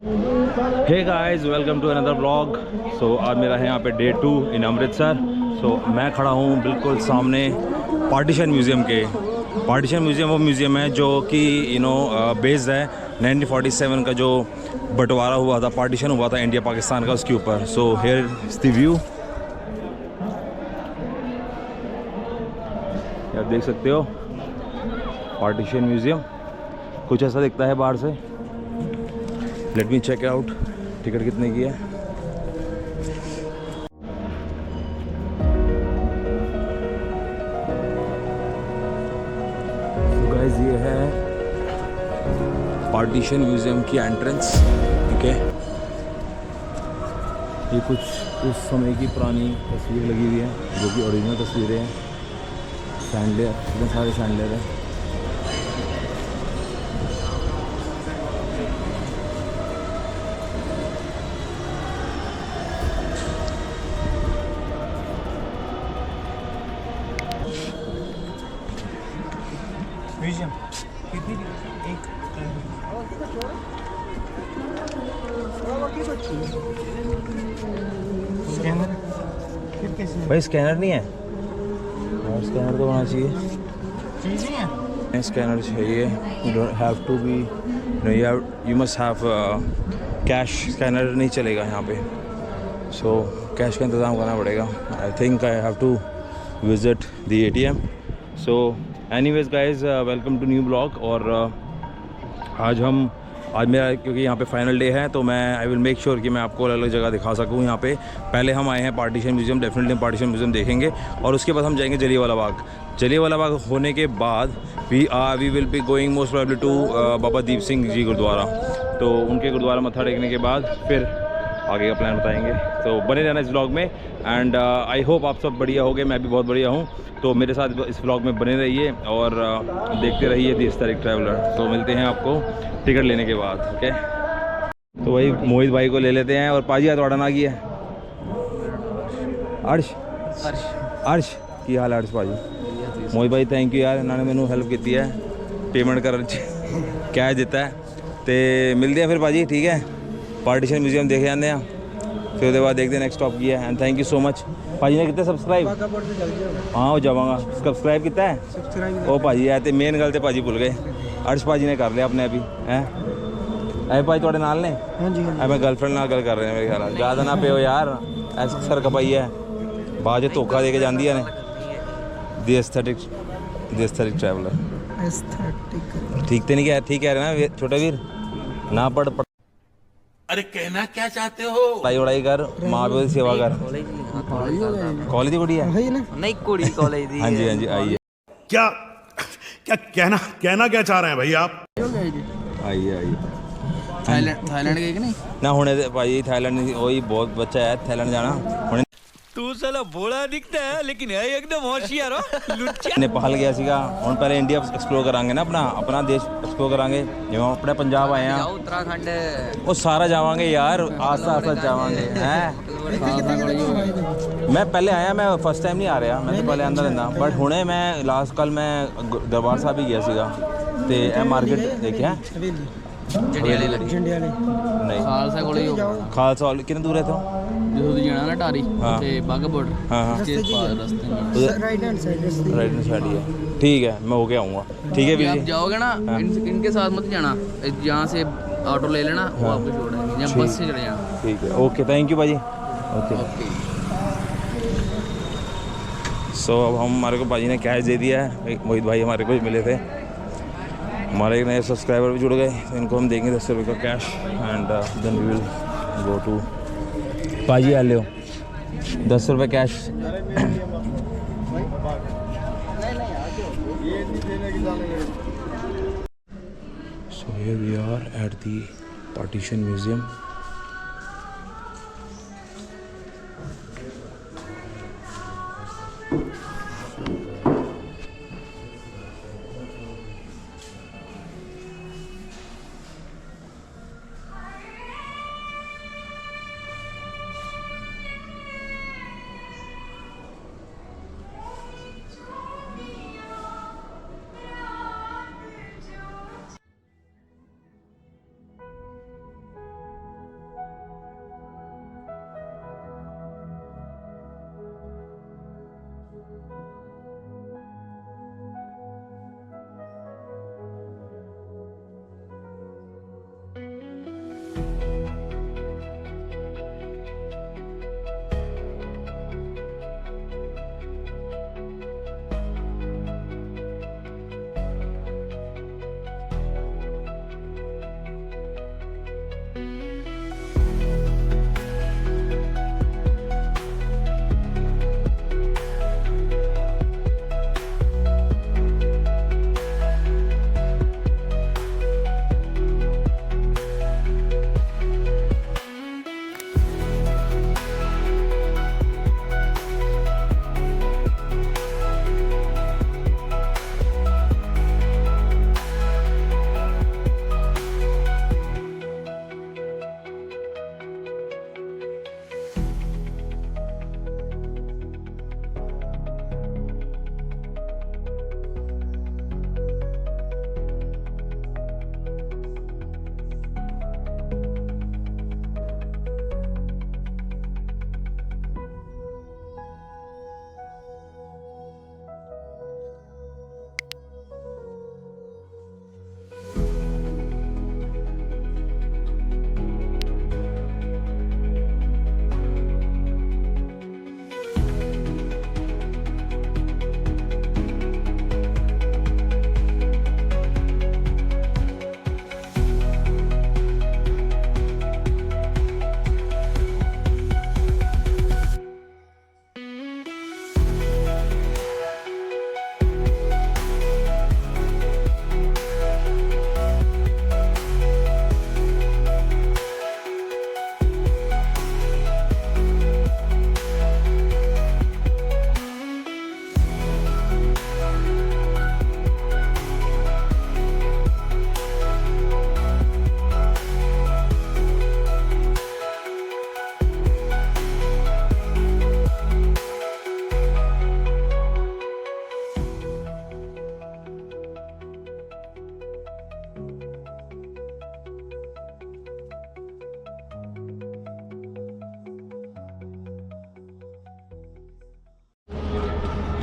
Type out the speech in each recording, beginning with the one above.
Hey guys, welcome to another blog. So आज मेरा है यहाँ पे डे 2 इन अमृतसर। सो मैं खड़ा हूँ बिल्कुल सामने पार्टीशन म्यूज़ियम के। पार्टीशन म्यूज़ियम वो म्यूज़ियम है जो कि बेस्ड है 1947 का जो बंटवारा हुआ था, पार्टीशन हुआ था इंडिया पाकिस्तान का, उसके ऊपर। So here is the view, आप देख सकते हो पार्टीशन म्यूज़ियम कुछ ऐसा दिखता है बाहर से। Let me check out, ticket कितने की है। तो गाइस ये है पार्टीशन म्यूज़ियम की एंट्रेंस, ठीक है। ये कुछ उस समय की पुरानी तस्वीर लगी हुई है जो कि ओरिजिनल तस्वीरें हैं। सैंडलर, इतने सारे सैंडलर हैं। म्यूजियम कितनी एक स्कैनर फिर कैसे भाई स्कैनर नहीं है और स्कैनर तो होना चाहिए। चीज़ें हैं स्कैनर चाहिए। You don't have to be, you must have cash. Scanner नहीं चलेगा यहाँ पे, सो कैश का इंतज़ाम करना पड़ेगा। I think I have to visit the ATM। So anyways guys, welcome to new blog. और आज मेरा क्योंकि यहाँ पे फाइनल डे है तो मैं आई विल मेक श्योर कि मैं आपको अलग अलग जगह दिखा सकूँ। यहाँ पे पहले हम आए हैं partition museum, definitely partition museum देखेंगे और उसके बाद हम जाएंगे जलियांवाला बाग। जलियांवाला बाग होने के बाद we will be going most probably to Baba Deep Singh ji gurdwara. तो उनके गुरुद्वारा मत्था टेकने के बाद फिर आगे का प्लान बताएंगे। तो बने रहना इस व्लॉग में। एंड आई होप आप सब बढ़िया होगे, मैं भी बहुत बढ़िया हूँ। तो मेरे साथ इस व्लॉग में बने रहिए और देखते रहिए द हिस्टोरिक ट्रैवलर। तो मिलते हैं आपको टिकट लेने के बाद, ओके। तो वही मोहित भाई को ले लेते हैं। और पाजी थोड़ा ना की है अर्श अर्श की हाल अर्श भाजी। मोहित भाई थैंक यू यार, इन्होंने मैंने हेल्प की है पेमेंट कर कैश दिता है। तो मिलते हैं फिर भाजी, ठीक है। पार्टीशन म्यूजियम देखे जाते हैं, फिर उसके बाद देखते हैं नेक्स्ट स्टॉप की है। And thank you so much. भाजी ने कितने सब्सक्राइब? हाँ हो जावांगा। सब्सक्राइब कितना है ओ भाजी है। तो मेन गल तो भाजी भूल गए, अर्श भाजी ने कर लिया अपने अभी है। अरे भाई थोड़े नाल ने? हाँ जी। मैं गर्लफ्रेंड नाल गल कर रहे हैं मेरे ख्याल। ज़्यादा ना पियो यार, ऐसा सर खपाई है बाद जो धोखा दे के जाती है ने। The aesthetic traveller. ठीक तो नहीं कह, ठीक कह रहे ना छोटे वीर? ना पढ़ अरे कहना क्या चाहते हो? पढ़ाई वढ़ाई कर, माँ प्यो की सेवा कर। कॉलेज की कुड़ी है नहीं, कुड़ी कॉलेज दी। हाँ जी हाँ जी, आइए। क्या क्या कहना क्या चाह रहे हैं भाई आप? आइए आइए। थाईलैंड गए कि नहीं? ना होने भाई थाईलैंड वही बहुत बच्चा है थाईलैंड जाना होने। तू साला भोला दिखता है लेकिन है एकदम होशियार हो लुच्चा। नेपाल गया सीगा, हम पहले इंडिया एक्सप्लोर करांगे ना, अपना देश एक्सप्लोर करांगे। जो हम अपने पंजाब आए हैं, उत्तराखंड वो सारा जावांगे यार, आस्ता आस्ता जावांगे हैं। मैं पहले आया, मैं फर्स्ट टाइम नहीं आ रहा, मैं तो पहले अंदर रहना। बट हुणे मैं लास्ट कल मैं दरबार साहब ही गया सीगा ते ए मार्केट देखिया जंडियाले नहीं खालसा कोले ही होगा। खालसा कितने दूर है तो जो तू जाना ना टारी हाँ। ते बागा बॉर्डर हाँ हाँ के रास्ते में राइट हैंड साइड ही है। ठीक है, मैं होके आऊँगा। ठीक है आप वीर जी। जाओगे ना इनके साथ मत जाना, यहाँ से ऑटो ले लेना, वो आपको छोड़ेंगे या बस से चले जाना। ठीक है, ओके, थैंक यू भाजी। ओके सो अब हमारे को भाजी ने कैश दे दिया है। मोहित भाई हमारे को मिले थे, हमारे एक नए सब्सक्राइबर भी जुड़ गए, इनको हम देंगे 10 रुपये का cash. And then we will go to bhaji. आ लो 10 रुपये cash. So here we are at the partition museum.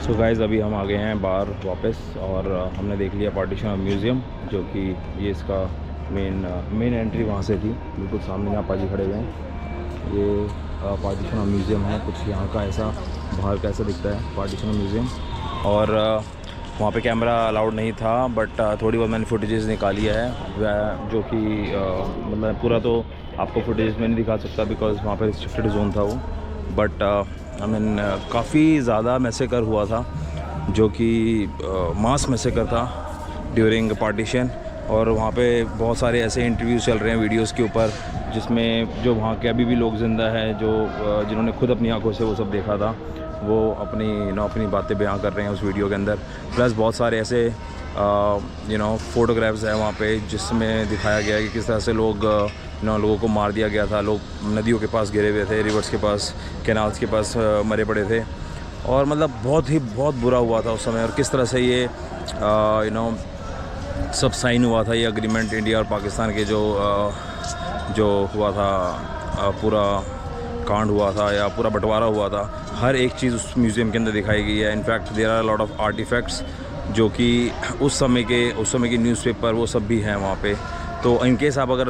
So guys अभी हम आ गए हैं बाहर वापस और हमने देख लिया पार्टीशन ऑफ म्यूज़ियम, जो कि ये इसका मेन एंट्री वहाँ से थी, बिल्कुल सामने जहाँ पाजी खड़े हुए हैं। ये पार्टीशन ऑफ म्यूज़ियम है, कुछ यहाँ का ऐसा बाहर का ऐसा दिखता है पार्टीशन ऑफ म्यूज़ियम। और वहाँ पे कैमरा अलाउड नहीं था, बट थोड़ी बहुत मैंने फुटेजेस निकाली है, जो कि मतलब पूरा तो आपको फुटेज में नहीं दिखा सकता बिकॉज़ वहाँ पे रिस्ट्रिक्टेड जोन था वो। बट आई मीन काफ़ी ज़्यादा मैसेकर हुआ था, जो कि मास मैसेकर था ड्यूरिंग पार्टीशन। और वहाँ पे बहुत सारे ऐसे इंटरव्यूज़ चल रहे हैं वीडियोस के ऊपर, जिसमें जो वहाँ के अभी भी लोग ज़िंदा हैं, जो जिन्होंने खुद अपनी आंखों से वो सब देखा था, वो अपनी बातें बयां कर रहे हैं उस वीडियो के अंदर। प्लस बहुत सारे ऐसे फ़ोटोग्राफ्स हैं वहाँ पे, जिसमें दिखाया गया है कि किस तरह से लोगों को मार दिया गया था। लोग नदियों के पास गिरे हुए थे, रिवर्स के पास, कैनाल्स के पास मरे पड़े थे। और मतलब बहुत बुरा हुआ था उस समय। और किस तरह से ये सब साइन हुआ था, ये एग्रीमेंट इंडिया और पाकिस्तान के जो हुआ था, पूरा कांड हुआ था या पूरा बंटवारा हुआ था, हर एक चीज़ उस म्यूज़ियम के अंदर दिखाई गई है। In fact there are lot of artifacts जो कि उस समय के न्यूज़पेपर वो सब भी हैं वहाँ पे। तो इनकेस आप अगर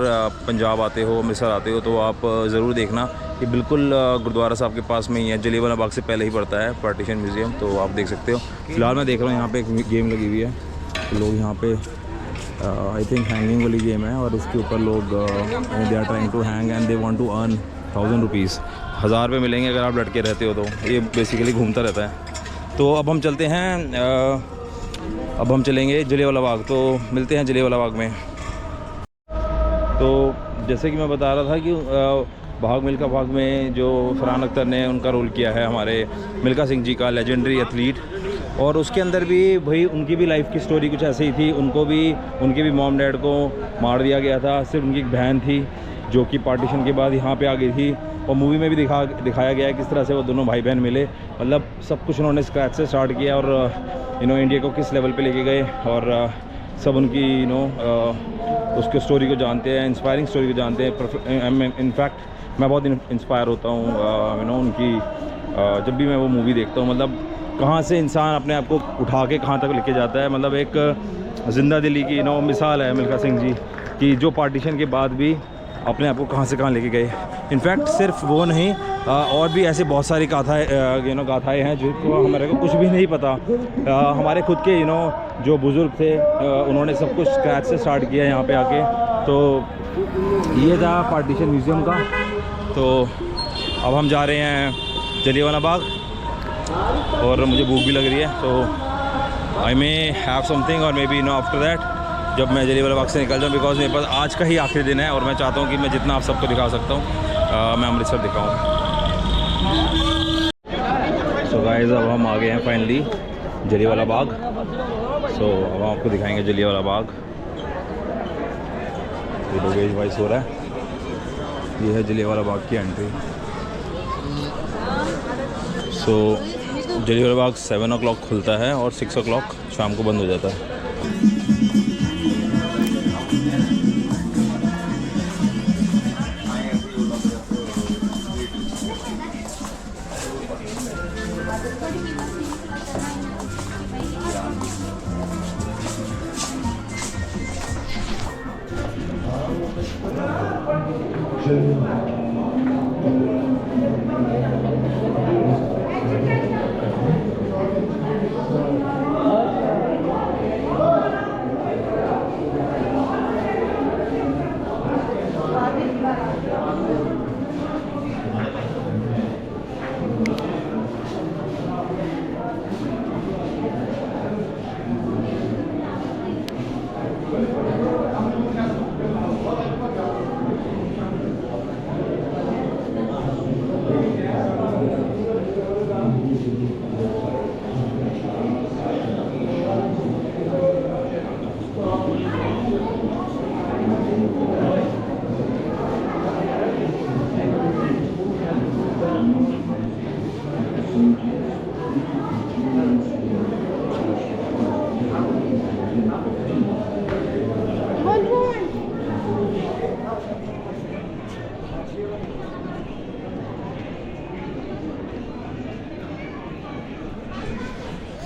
पंजाब आते हो, अमृतसर आते हो, तो आप ज़रूर देखना। ये बिल्कुल गुरुद्वारा साहब के पास में ही है, जलियांवाला बाग से पहले ही पड़ता है पार्टीशन म्यूज़ियम, तो आप देख सकते हो। फ़िलहाल मैं देख रहा हूँ यहाँ पे एक गेम लगी हुई है, तो लोग यहाँ पे आई थिंक हैंगिंग वाली गेम है, और इसके ऊपर लोग they are trying to hang and they want to earn 1000 rupees. 1000 रुपये मिलेंगे अगर आप लटके रहते हो, तो ये बेसिकली घूमता रहता है। तो अब हम चलते हैं, अब हम चलेंगे जलियांवाला बाग, तो मिलते हैं जलियांवाला बाग में। तो जैसे कि मैं बता रहा था कि भाग मिल्खा भाग में जो फरहान अख्तर ने उनका रोल किया है, हमारे मिल्खा सिंह जी का, लेजेंडरी एथलीट। और उसके अंदर भी भाई उनकी भी लाइफ की स्टोरी कुछ ऐसी ही थी। उनके भी मॉम डैड को मार दिया गया था। सिर्फ उनकी एक बहन थी जो कि पार्टीशन के बाद यहाँ पे आ गई थी। और मूवी में भी दिखाया गया है किस तरह से वो दोनों भाई बहन मिले। मतलब सब कुछ उन्होंने स्क्रैच से स्टार्ट किया और इंडिया को किस लेवल पे लेके गए, और सब उनकी उसके स्टोरी को जानते हैं, इंस्पायरिंग स्टोरी को जानते हैं। इनफैक्ट मैं बहुत इंस्पायर होता हूँ उनकी जब भी मैं वो मूवी देखता हूँ। मतलब कहाँ से इंसान अपने आप को उठा के कहाँ तक लेके जाता है। मतलब एक ज़िंदा दिली की मिसाल है मिल्खा सिंह जी कि जो पार्टीशन के बाद भी अपने आप को कहाँ से कहाँ लेके गए। इनफैक्ट सिर्फ वो नहीं, और भी ऐसे बहुत सारी गाथाएँ हैं जिनको हमारे को कुछ भी नहीं पता। हमारे खुद के जो बुज़ुर्ग थे, उन्होंने सब कुछ स्क्रैच से स्टार्ट किया यहाँ पे आके। तो ये था पार्टीशन म्यूज़ियम का। तो अब हम जा रहे हैं जलियांवाला बाग, और मुझे भूख भी लग रही है, तो आई मे हैव समथिंग और मे बी आफ्टर दैट जब मैं जलियांवाला बाग से निकल जाऊँ, बिकॉज मेरे पास आज का ही आखिरी दिन है और मैं चाहता हूँ कि मैं जितना आप सबको दिखा सकता हूँ मैं अमृतसर दिखाऊँ। सो गाइस अब हम आ गए हैं फाइनली जलियांवाला बाग। सो अब हम आपको दिखाएंगे जलियांवाला बाग। ये लोगेश भाई सो रहा है। ये है जलियांवाला बाग की एंट्री। सो जलियांवाला बाग 7 o'clock खुलता है और 6 o'clock शाम को बंद हो जाता है।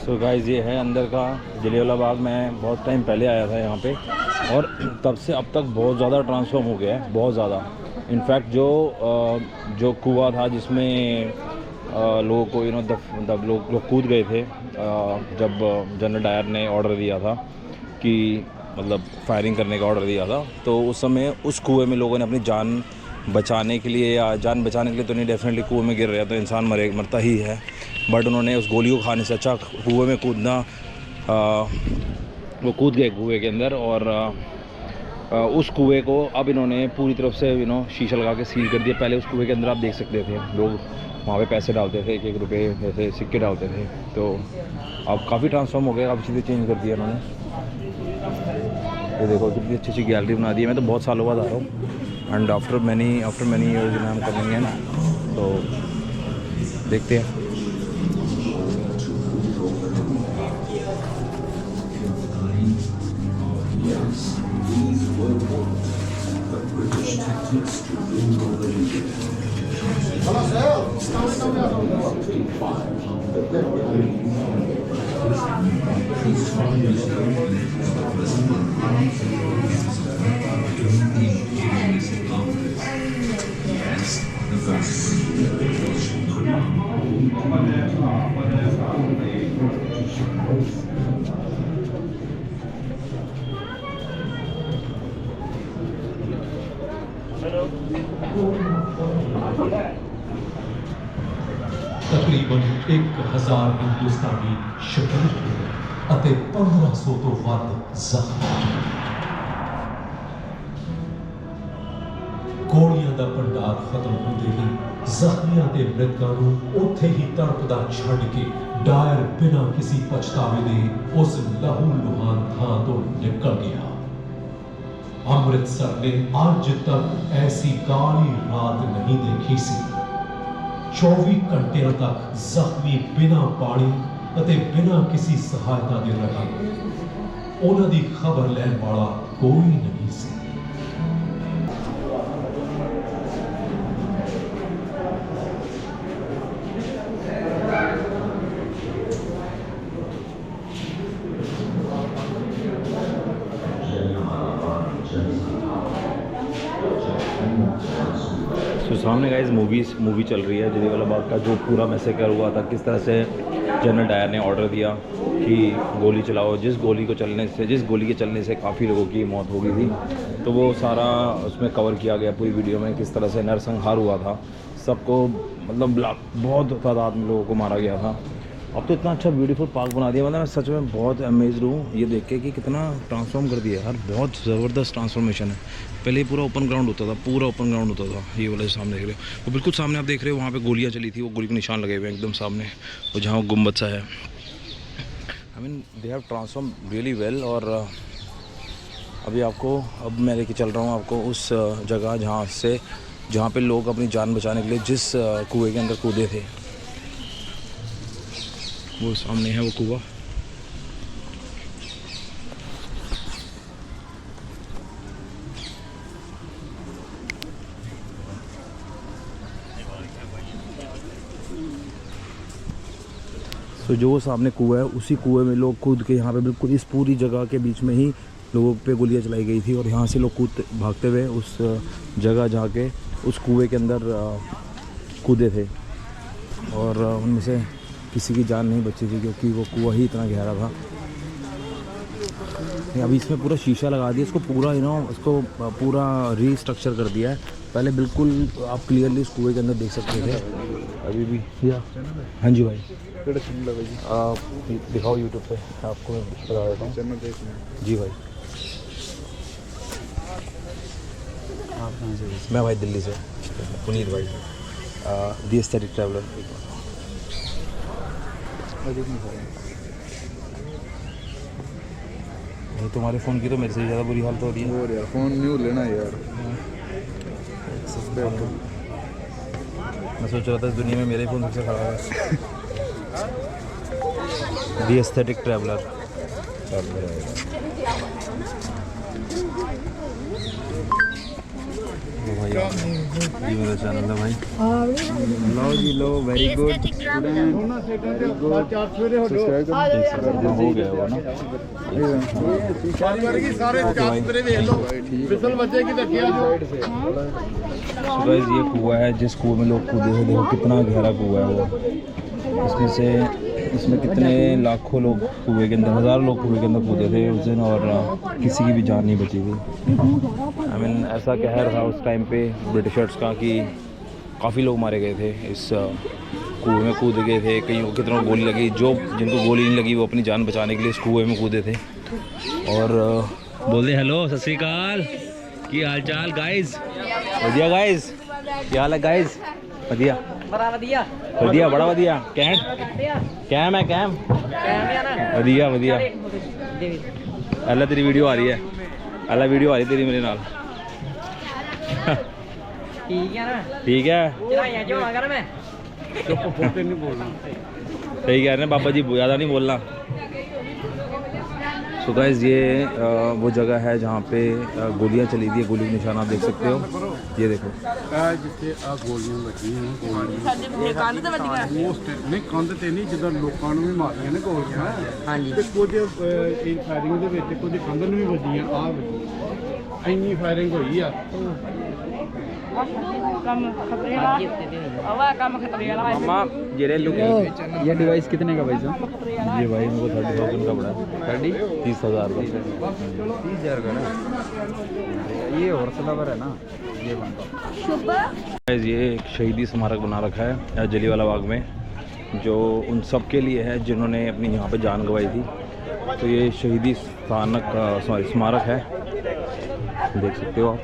सो गाइस ये है अंदर का जलियांवाला बाग। मैं बहुत टाइम पहले आया था यहाँ पे और तब से अब तक बहुत ज़्यादा ट्रांसफॉर्म हो गया है, बहुत ज़्यादा। इनफैक्ट जो कुआं था जिसमें लोगों को मतलब लोग कूद गए थे जब जनरल डायर ने ऑर्डर दिया था कि मतलब फायरिंग करने का ऑर्डर दिया था, तो उस समय उस कुएं में लोगों ने अपनी जान बचाने के लिए, या जान बचाने के लिए तो नहीं, डेफिनेटली कुएं में गिर रहा तो इंसान मरता ही है, बट उन्होंने उस गोली को खाने से अच्छा कुएं में कूदना, वो कूद गए कुएं के अंदर। और उस कुएं को अब इन्होंने पूरी तरफ से शीशा लगा के सील कर दिया। पहले उस कुएं के अंदर आप देख सकते थे लोग वहाँ पे पैसे डालते थे, 1-1 रुपये जैसे सिक्के डालते थे। तो अब काफ़ी ट्रांसफॉर्म हो गया, काफ़ी चीज़ें चेंज कर दिया इन्होंने। ये देखो कितनी अच्छी अच्छी गैलरी बना दी है। मैं तो बहुत सालों बाद आ रहा हूँ, and after many years I am coming in, तो देखते हैं। तकरीबन 1000 हिंदुस्तानी शहीद हुए ਅਤੇ 1500 ਤੋਂ ਵੱਧ ਜ਼ਖਮੀ। ਗੋਲੀਆਂ ਦਾ ਭੰਡਾਰ ਖਤਮ ਹੁੰਦੇ ਹੀ ਜ਼ਖਮੀਆਂ ਤੇ ਮ੍ਰਿਤਕਾਂ ਨੂੰ ਉੱਥੇ ਹੀ ਤੜਪਦਾ ਛੱਡ ਕੇ ਡਾਇਰ ਬਿਨਾਂ ਕਿਸੇ ਪਛਤਾਵੇ ਦੇ ਉਸ ਲਹੂ ਲੁਹਾਨ ਥਾਂ ਤੋਂ ਨਿਕਲ ਗਿਆ। ਅੰਮ੍ਰਿਤਸਰ ਨੇ ਅੱਜ ਤੱਕ ਐਸੀ ਕਾਲੀ ਰਾਤ ਨਹੀਂ ਦੇਖੀ ਸੀ। 24 ਘੰਟਿਆਂ ਤੱਕ ਜ਼ਖਮੀ ਬਿਨਾਂ ਪਾਣੀ ਅਤੇ ਬਿਨਾਂ ਕਿਸੇ ਸਹਾਇਤਾ ਦੇ ਰਹੇ। ਉਹਨਾਂ ਦੀ ਖਬਰ ਲੈਣ ਵਾਲਾ ਕੋਈ ਨਹੀਂ ਸੀ। तो सामने गाइस मूवी चल रही है जलियांवाला बाग का, जो पूरा मैसेकर हुआ था, किस तरह से जनरल डायर ने ऑर्डर दिया कि गोली चलाओ। जिस गोली के चलने से काफ़ी लोगों की मौत हो गई थी, तो वो सारा उसमें कवर किया गया पूरी वीडियो में, किस तरह से नरसंहार हुआ था। सबको मतलब बहुत तादाद में लोगों को मारा गया था। अब तो इतना अच्छा ब्यूटीफुल पार्क बना दिया, मतलब मैं सच में बहुत अमेज्ड हूँ ये देख के कि कितना ट्रांसफॉर्म कर दिया यार। बहुत ज़बरदस्त ट्रांसफॉर्मेशन है। पहले पूरा ओपन ग्राउंड होता था, पूरा ओपन ग्राउंड होता था। ये वाला सामने देख रहे हो, वो बिल्कुल सामने आप देख रहे हो, वहाँ पे गोलियाँ चली थी, वो गोली के निशान लगे हुए हैं एकदम सामने, और जहाँ गुम्बद सा है। I mean they have transform really well. और अभी अब मैं लेके चल रहा हूँ आपको उस जगह जहाँ पे लोग अपनी जान बचाने के लिए जिस कुएँ के अंदर कूदे थे, वो सामने है वो कुआं। तो जो वो सामने कुआं है, उसी कुएं में लोग कूद के यहाँ पे बिल्कुल इस पूरी जगह के बीच में ही लोगों पे गोलियां चलाई गई थी, और यहाँ से लोग भागते हुए उस जगह जहाँ के उस कुएं के अंदर कूदे थे, और उनमें से किसी की जान नहीं बची थी क्योंकि वो कुआं ही इतना गहरा था। अभी इसमें पूरा शीशा लगा दिया, इसको पूरा इसको पूरा रीस्ट्रक्चर कर दिया है। पहले बिल्कुल आप क्लियरली इस कुएं के अंदर देख सकते थे, अभी भी। हाँ जी भाई, दिखाओ यूट्यूब पे, आपको मैं बता देता हूँ। जी भाई, आप कहाँ से? मैं भाई दिल्ली से, पुनीत भाई, द एस्थेटिक ट्रैवलर। नहीं, तुम्हारे फ़ोन की तो मेरे से ज़्यादा बुरी हालत हो रही है। और यार फ़ोन न्यू लेना यार, सस्ते वाला। मैं सोच रहा था इस दुनिया में मेरे फ़ोन सबसे ख़राब है। The aesthetic traveller. देखो भाई ये मेरा चैनल है भाई। लो जी लो, वेरी गुड। हो गया वो ना। तो गाइस ये कुआं है जिस कुएं में लोग कूदे थे। देखो कितना गहरा कुआं है वो। इसमें कितने लाखों लोग कुएं के अंदर, हज़ारों लोग कुएं के अंदर कूदे थे उस दिन, और किसी की भी जान नहीं बची थी। आई मीन ऐसा कहर था उस टाइम पे ब्रिटिशर्स का कि काफ़ी लोग मारे गए थे इस कुएं में कूद गए थे। कहीं कितनों को गोली लगी, जिनको गोली नहीं लगी वो अपनी जान बचाने के लिए इस कुएं में कूदे थे। और बोल दे हेलो, सत श्री अकाल, की हाल चाल गाइज? बढ़िया गाइज, क्या हाल है गाइज? बढ़िया बढ़िया, बड़ा बढ़िया। कैम है कैम, बढ़िया बढ़िया। अल्लाह तेरी वीडियो आ रही है, अल्लाह वीडियो आ रही है तेरी मेरे नाल। ठीक है सही कह रहे हैं बाबा जी, ज़्यादा नहीं बोलना। सो गाइस ये वो जगह है जहाँ पे गोलियाँ चली थी। गोली के निशान आप देख सकते हो, ये देखो। जिथे आ गोलियां लगियां नहीं कंध ते नहीं, जिदा लोगों भी मारियां ने गोलियां। हाँ जी, कुछ फायरिंग दे विच कुछ कंध नूं भी वजियां, आ वजियां, इन्नी फायरिंग हुई आ। ये डिवाइस कितने का भाई साहब? ये भाई मेरे को 30,000 का पड़ा है। 30,000 का। 30,000 का ना? ये हॉर्सलावर है ना ये बनता। गाइस ये एक शहीदी स्मारक बना रखा है जलियांवाला बाग में, जो उन सब के लिए है जिन्होंने अपनी यहाँ पे जान गंवाई थी। तो ये शहीदी स्मारक है, देख सकते हो आप।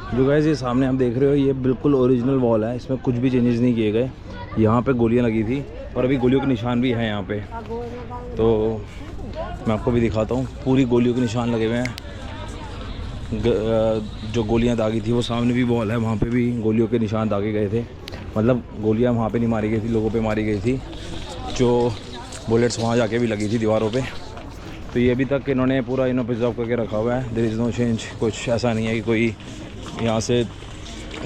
जो गाइस ये सामने आप देख रहे हो, ये बिल्कुल ओरिजिनल वॉल है, इसमें कुछ भी चेंजेस नहीं किए गए। यहाँ पे गोलियाँ लगी थी और अभी गोलियों के निशान भी हैं यहाँ पे। तो मैं आपको भी दिखाता हूँ, पूरी गोलियों के निशान लगे हुए हैं। जो गोलियाँ दागी थी वो सामने भी वॉल है, वहाँ पे भी गोलियों के निशान दागे गए थे। मतलब गोलियाँ वहाँ पे नहीं मारी गई थी, लोगों पे मारी गई थी, जो बुलेट्स वहाँ जाके भी लगी थी दीवारों पे। तो ये अभी तक इन्होंने पूरा प्रिजर्व करके रखा हुआ है। देयर इज़ नो चेंज, कुछ ऐसा नहीं है कि कोई यहाँ से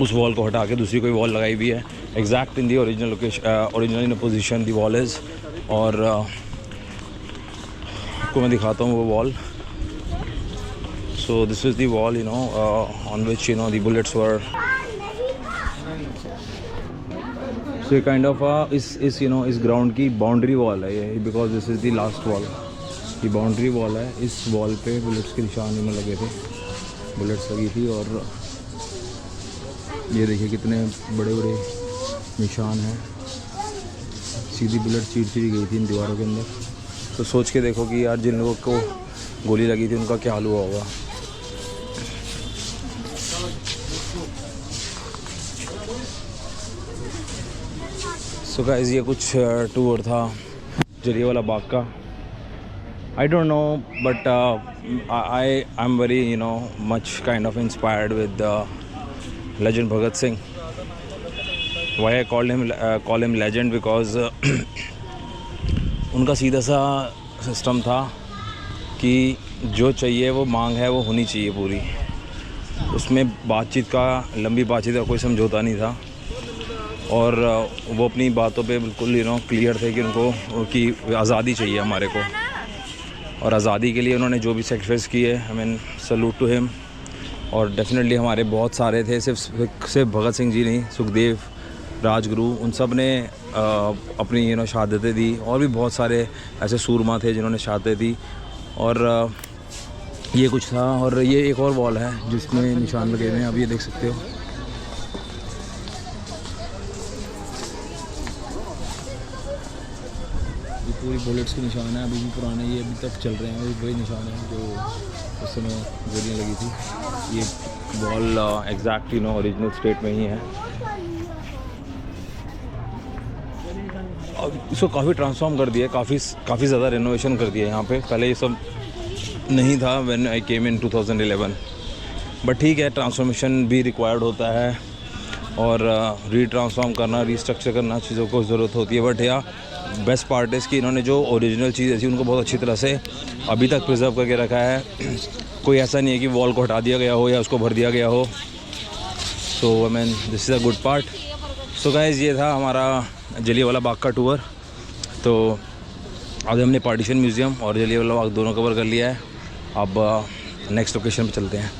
उस वॉल को हटा के दूसरी कोई वॉल लगाई हुई है। Exact in the original location, original in position the wall is. और आपको मैं दिखाता हूँ वो wall. So this is the wall on which the bullets were. सो ये काइंड ऑफ इस ग्राउंड की बाउंड्री वॉल है ये, because this is the last wall. ये बाउंड्री वॉल है, इस वॉल पे बुलेट्स के निशान में लगे थे, बुलेट्स लगी थी। और ये देखिए कितने बड़े बड़े निशान हैं, सीधी बुलेट चीर गई थी इन दीवारों के अंदर। तो सोच के देखो कि यार जिन लोगों को गोली लगी थी उनका क्या हाल हुआ होगा। सो गाइस ये कुछ टूर था जलियांवाला बाग का। I don't know, but I'm very much kind of inspired with legend Bhagat Singh. Why I call him legend, because उनका सीधा सा सिस्टम था कि जो चाहिए वो मांग है वो होनी चाहिए पूरी। उसमें लंबी बातचीत का कोई समझौता नहीं था। और वो अपनी बातों पे बिल्कुल क्लियर थे कि उनको की आज़ादी चाहिए हमारे को। और आज़ादी के लिए उन्होंने जो भी सेक्रीफाइस किए, I mean salute to him. और डेफिनेटली हमारे बहुत सारे थे, सिर्फ भगत सिंह जी नहीं, सुखदेव, राजगुरु, उन सब ने अपनी शहादतें दी। और भी बहुत सारे ऐसे सूरमा थे जिन्होंने शहादतें दी। और ये कुछ था। और ये एक और वॉल है जिसमें निशान लगे हुए हैं, आप ये देख सकते हो। पूरी बुलेट्स के निशान हैं, अभी भी पुराने, ये अभी तक चल रहे हैं, और वही निशान हैं जो उस समय गोलियाँ लगी थी। ये वॉल एग्जैक्ट ओरिजिनल स्टेट में ही है। और इसको काफ़ी ट्रांसफॉर्म कर दिया है, काफ़ी ज़्यादा रेनोवेशन कर दिया है यहाँ पे। पहले ये सब नहीं था when I came in 2011, but ठीक है, ट्रांसफॉर्मेशन भी रिक्वायर्ड होता है और रीट्रांसफॉर्म करना, रीस्ट्रक्चर करना चीज़ों को ज़रूरत होती है। बट यहाँ बेस्ट पार्ट है कि इन्होंने जो ओरिजिनल चीज़ थी उनको बहुत अच्छी तरह से अभी तक प्रिजर्व करके रखा है। कोई ऐसा नहीं है कि वॉल को हटा दिया गया हो या उसको भर दिया गया हो। So I mean this is a good part. So guys, ये था हमारा जलियांवाला बाग का टूर। तो आज हमने पार्टीशन म्यूज़ियम और जलियांवाला बाग दोनों कवर कर लिया है। अब नेक्स्ट लोकेशन पे चलते हैं।